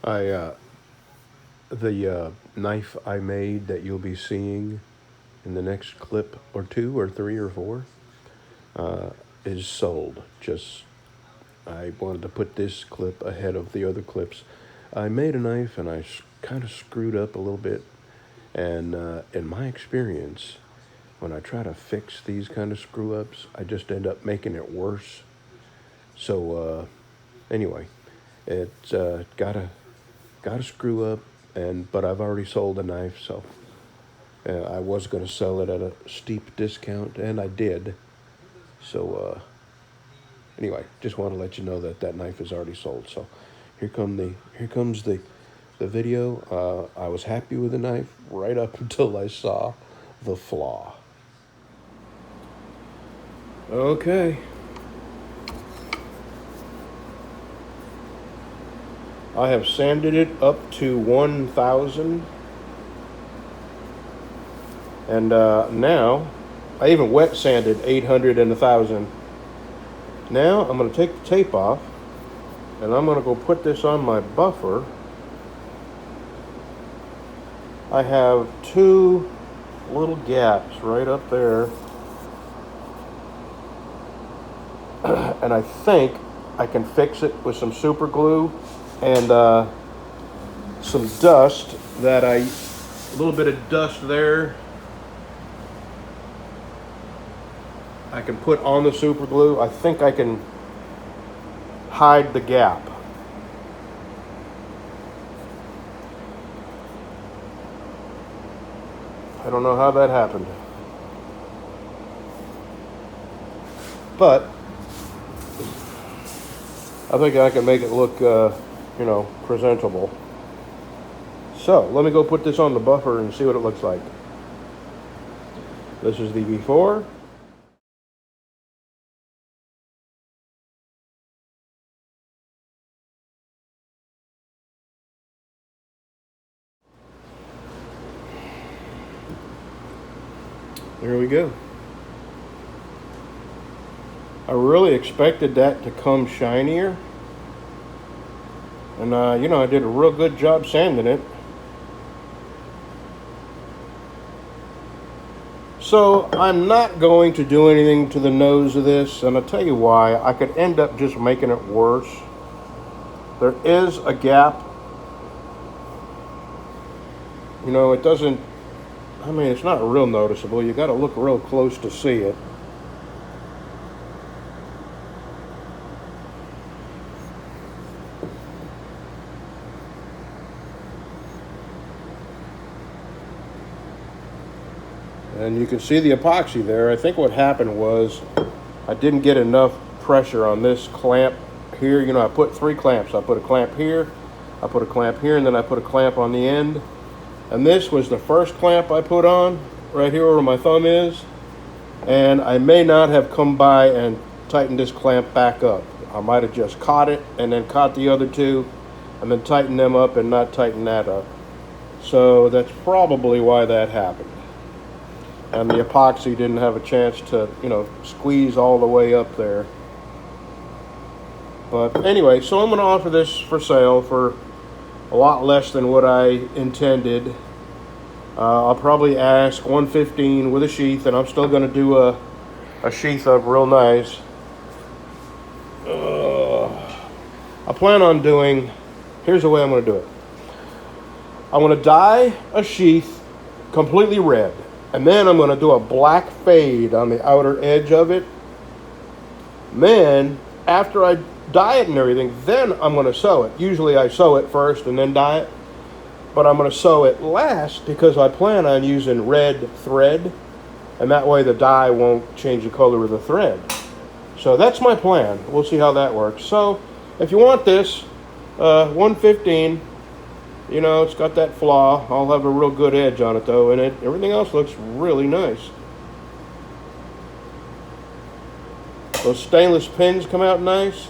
I the knife I made that you'll be seeing in the next clip or two or three or four is sold. Just I wanted to put this clip ahead of the other clips. I made a knife and I kind of screwed up a little bit. And in my experience, when I try to fix these kind of screw ups, I just end up making it worse. So anyway, it's got to screw up, and but I've already sold the knife, so I was going to sell it at a steep discount, and I did. So anyway, just want to let you know that that knife is already sold. So here comes the video. I was happy with the knife right up until I saw the flaw. Okay. I have sanded it up to 1,000. And now, I even wet sanded 800 and 1,000. Now I'm going to take the tape off, and I'm going to go put this on my buffer. I have two little gaps right up there. And I think I can fix it with some super glue and some dust a little bit of dust there. I can put on the super glue. I think I can hide the gap. I don't know how that happened. But I think I can make it look, presentable. So let me go put this on the buffer and see what it looks like. This is the before. There we go. I really expected that to come shinier. And, I did a real good job sanding it. So I'm not going to do anything to the nose of this, and I'll tell you why. I could end up just making it worse. There is a gap. It doesn't, it's not real noticeable. You got to look real close to see it. And you can see the epoxy there. I think what happened was I didn't get enough pressure on this clamp here. I put 3 clamps. I put a clamp here, I put a clamp here, and then I put a clamp on the end. And this was the first clamp I put on, right here where my thumb is. And I may not have come by and tightened this clamp back up. I might have just caught it and then caught the other 2 and then tightened them up and not tightened that up. So that's probably why that happened. And the epoxy didn't have a chance to, squeeze all the way up there. But anyway, so I'm going to offer this for sale for a lot less than what I intended. I'll probably ask $115 with a sheath, and I'm still going to do a sheath up real nice. I plan on doing, here's the way I'm going to do it. I'm going to dye a sheath completely red. And then I'm going to do a black fade on the outer edge of it. And then, after I dye it and everything, then I'm going to sew it. Usually I sew it first and then dye it. But I'm going to sew it last because I plan on using red thread. And that way the dye won't change the color of the thread. So that's my plan. We'll see how that works. So, if you want this, $115. It's got that flaw. I'll have a real good edge on it, though, and everything else looks really nice. Those stainless pins come out nice,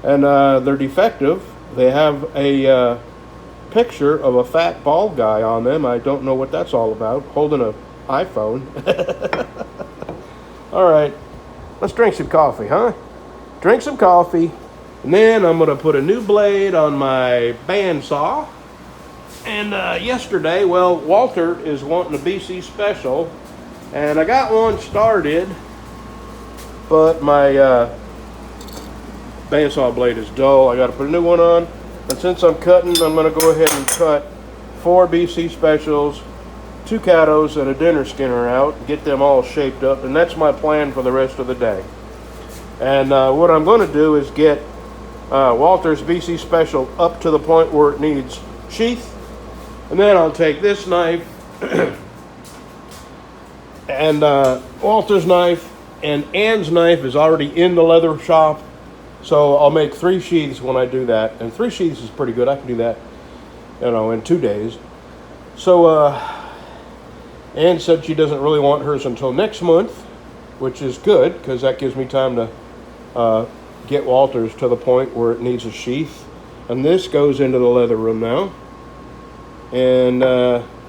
and they're defective. They have a picture of a fat, bald guy on them. I don't know what that's all about, holding an iPhone. All right, let's drink some coffee, huh? Drink some coffee, And then I'm going to put a new blade on my bandsaw. And yesterday, well, Walter is wanting a BC Special. And I got one started, but my bandsaw blade is dull. I got to put a new one on. And since I'm cutting, I'm going to go ahead and cut 4 BC Specials, 2 Catos, and a dinner skinner out, get them all shaped up, and that's my plan for the rest of the day. And what I'm going to do is get Walter's BC Special up to the point where it needs sheath, and then I'll take this knife and Walter's knife, and Ann's knife is already in the leather shop, so I'll make 3 sheaths when I do that, and 3 sheaths is pretty good. I can do that, in 2 days. So Ann said she doesn't really want hers until next month, which is good because that gives me time to get Walter's to the point where it needs a sheath. And this goes into the leather room now. And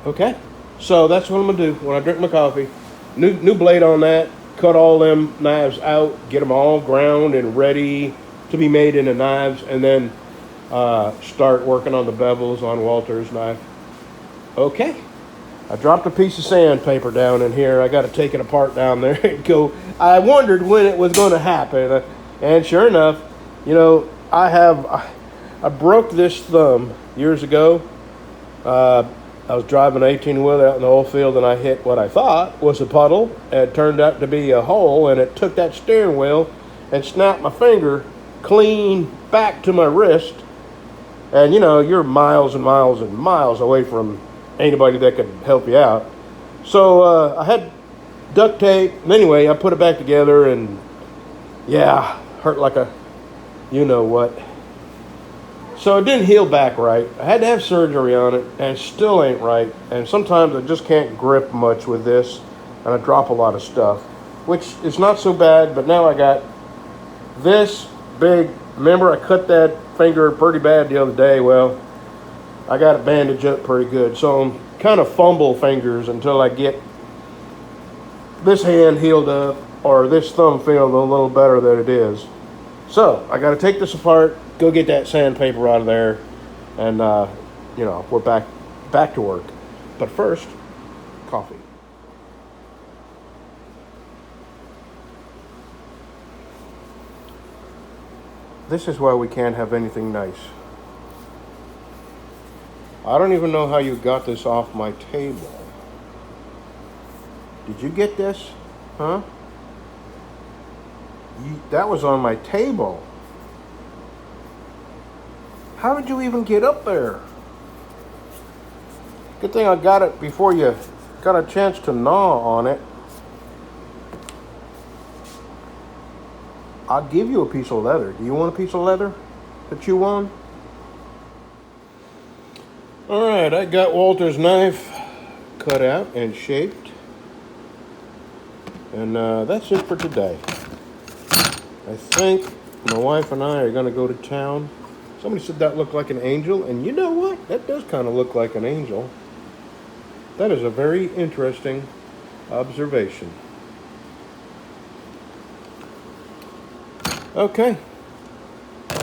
okay, so that's what I'm gonna do when I drink my coffee. New blade on that. Cut all them knives out, get them all ground and ready to be made into knives, and then start working on the bevels on Walter's knife. Okay, I dropped a piece of sandpaper down in here. I got to take it apart down there and go. I wondered when it was going to happen, and sure enough, I broke this thumb years ago. I was driving an 18-wheeler out in the oil field, and I hit what I thought was a puddle. It turned out to be a hole, and it took that steering wheel and snapped my finger clean back to my wrist. And, you're miles and miles and miles away from anybody that could help you out. So I had duct tape. Anyway, I put it back together, and, yeah, hurt like a you-know-what. So it didn't heal back right. I had to have surgery on it, and it still ain't right. And sometimes I just can't grip much with this, and I drop a lot of stuff, which is not so bad. But now I got this big. Remember, I cut that finger pretty bad the other day. Well, I got it bandaged up pretty good. So I'm kind of fumble fingers until I get this hand healed up, or this thumb feeling a little better than it is. So I got to take this apart, go get that sandpaper out of there, and we're back to work. But first, coffee. This is why we can't have anything nice. I don't even know how you got this off my table. Did you get this? Huh? That was on my table. How did you even get up there? Good thing I got it before you got a chance to gnaw on it. I'll give you a piece of leather. Do you want a piece of leather to chew on? All right, I got Walter's knife cut out and shaped. And that's it for today. I think my wife and I are going to go to town. Somebody said that looked like an angel, and you know what? That does kind of look like an angel. That is a very interesting observation. Okay,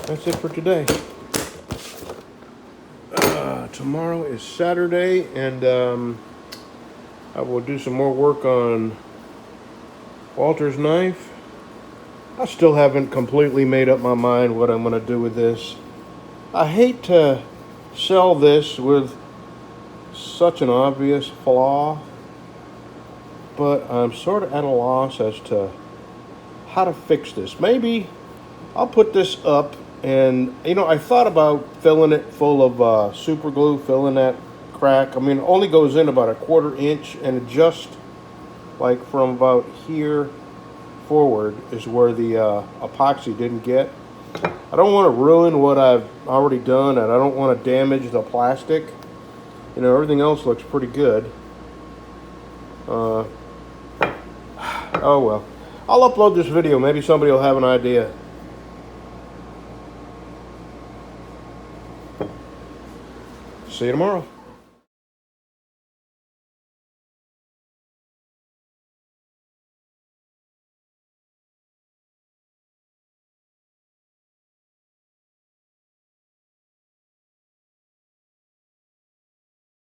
that's it for today. Tomorrow is Saturday, and I will do some more work on Walter's knife. I still haven't completely made up my mind what I'm going to do with this. I hate to sell this with such an obvious flaw, but I'm sort of at a loss as to how to fix this. Maybe I'll put this up, and I thought about filling it full of super glue, filling that crack. I mean, it only goes in about 1/4 inch, and just like from about here forward is where the epoxy didn't get. I don't want to ruin what I've already done, and I don't want to damage the plastic. Everything else looks pretty good. Oh well. I'll upload this video. Maybe somebody will have an idea. See you tomorrow.